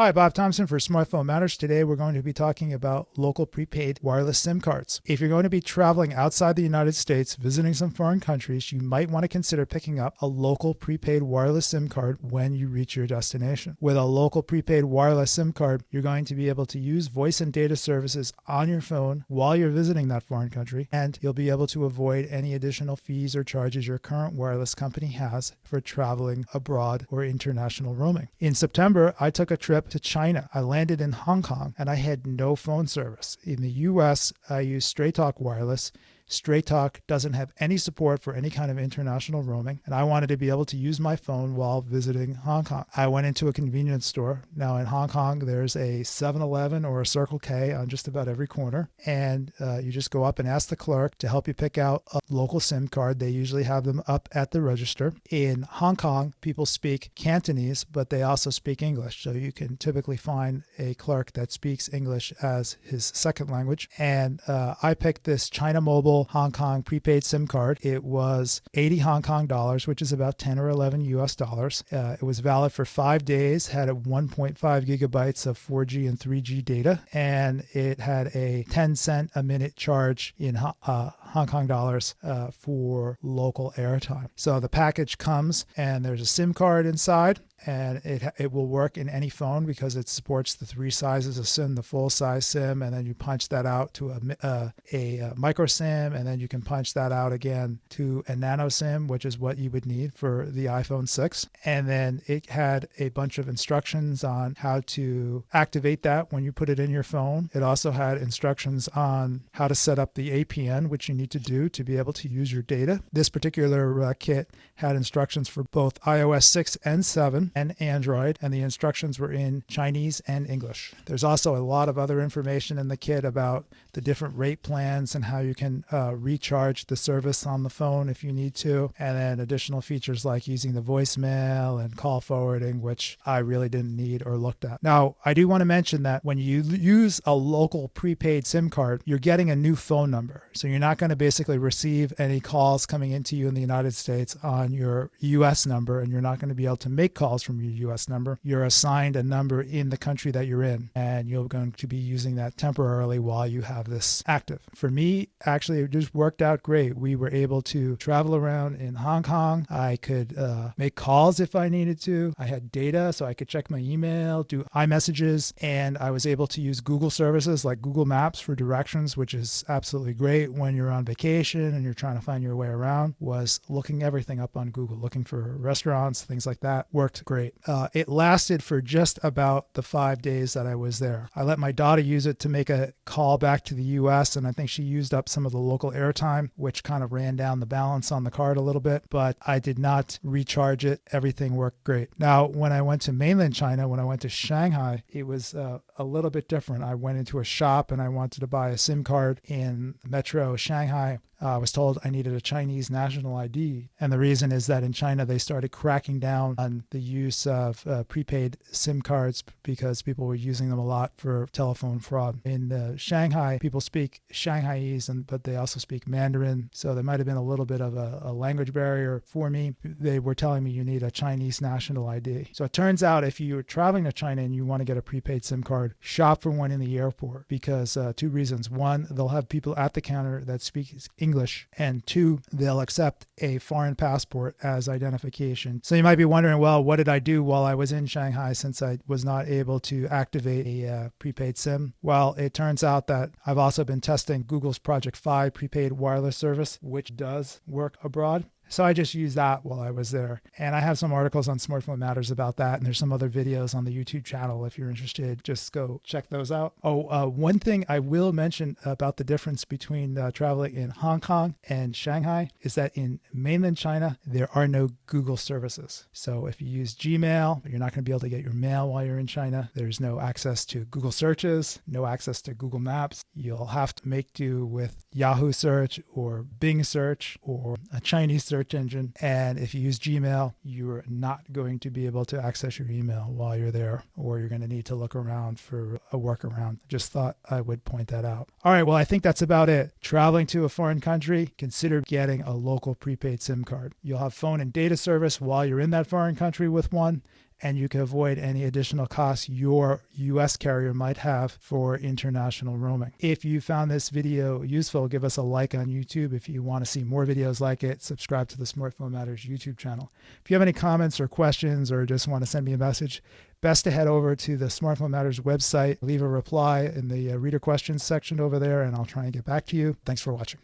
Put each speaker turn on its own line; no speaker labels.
Hi, Bob Thompson for Smartphone Matters. Today we're going to be talking about local prepaid wireless SIM cards. If you're going to be traveling outside the United States, visiting some foreign countries, you might want to consider picking up a local prepaid wireless SIM card when you reach your destination. With a local prepaid wireless SIM card, you're going to be able to use voice and data services on your phone while you're visiting that foreign country, and you'll be able to avoid any additional fees or charges your current wireless company has for traveling abroad or international roaming. In September, I took a trip to China. I landed in Hong Kong and I had no phone service. In the US, I used Straight Talk Wireless. Straight Talk doesn't have any support for any kind of international roaming, and I wanted to be able to use my phone while visiting Hong Kong. I went into a convenience store. Now in Hong Kong, there's a 7-Eleven or a Circle K on just about every corner, and you just go up and ask the clerk to help you pick out a local SIM card. They usually have them up at the register. In Hong Kong, people speak Cantonese, but they also speak English, so you can typically find a clerk that speaks English as his second language. And I picked this China Mobile Hong Kong prepaid SIM card. It was 80 Hong Kong dollars, which is about 10 or 11 US dollars. It was valid for 5 days, had a 1.5 gigabytes of 4G and 3G data, and it had a 10 cent a minute charge in Hong Kong dollars for local airtime. So the package comes and there's a SIM card inside, and it will work in any phone because it supports the 3 sizes of SIM, the full size SIM, and then you punch that out to a micro SIM, and then you can punch that out again to a nano SIM, which is what you would need for the iPhone 6. And then it had a bunch of instructions on how to activate that when you put it in your phone. It also had instructions on how to set up the APN, which you need to do to be able to use your data. This particular kit had instructions for both iOS 6 and 7 and Android, and the instructions were in Chinese and English. There's also a lot of other information in the kit about the different rate plans and how you can recharge the service on the phone if you need to, and then additional features like using the voicemail and call forwarding, which I really didn't need or looked at. Now, I do want to mention that when you use a local prepaid SIM card, you're getting a new phone number. So you're not going to basically receive any calls coming into you in the United States on your US number, and you're not going to be able to make calls from your US number. You're assigned a number in the country that you're in, and you're going to be using that temporarily while you have this active. For me, actually, it just worked out great. We were able to travel around in Hong Kong. I could make calls if I needed to. I had data, so I could check my email, do iMessages, and I was able to use Google services like Google Maps for directions, which is absolutely great when you're on vacation and you're trying to find your way around. Was looking everything up on Google, looking for restaurants, things like that. Worked great. It lasted for just about the 5 days that I was there. I let my daughter use it to make a call back to the US, and I think she used up some of the local airtime, which kind of ran down the balance on the card a little bit, but I did not recharge it. Everything worked great. Now, when I went to mainland China, when I went to Shanghai, it was a little bit different. I went into a shop and I wanted to buy a SIM card in Metro Shanghai. I was told I needed a Chinese national ID. And the reason is that in China, they started cracking down on the use of prepaid SIM cards because people were using them a lot for telephone fraud. In Shanghai, people speak Shanghaiese, but they also speak Mandarin. So there might have been a little bit of a language barrier for me. They were telling me you need a Chinese national ID. So it turns out if you're traveling to China and you want to get a prepaid SIM card, shop for one in the airport because 2 reasons. One, they'll have people at the counter that speak English, and 2, they'll accept a foreign passport as identification. So you might be wondering, well, what did I do while I was in Shanghai since I was not able to activate a prepaid SIM? Well, it turns out that I've also been testing Google's Project Fi prepaid wireless service, which does work abroad. So I just used that while I was there. And I have some articles on Smartphone Matters about that. And there's some other videos on the YouTube channel. If you're interested, just go check those out. One thing I will mention about the difference between traveling in Hong Kong and Shanghai is that in mainland China, there are no Google services. So if you use Gmail, you're not going to be able to get your mail while you're in China. There's no access to Google searches, no access to Google Maps. You'll have to make do with Yahoo search or Bing search or a Chinese search engine. And if you use Gmail, you're not going to be able to access your email while you're there, or you're going to need to look around for a workaround. Just thought I would point that out. All right, well, I think that's about it. Traveling to a foreign country, consider getting a local prepaid SIM card. You'll have phone and data service while you're in that foreign country with one, and you can avoid any additional costs your U.S. carrier might have for international roaming. If you found this video useful, give us a like on YouTube. If you want to see more videos like it, subscribe to the Smartphone Matters YouTube channel. If you have any comments or questions or just want to send me a message, best to head over to the Smartphone Matters website, leave a reply in the reader questions section over there, and I'll try and get back to you. Thanks for watching.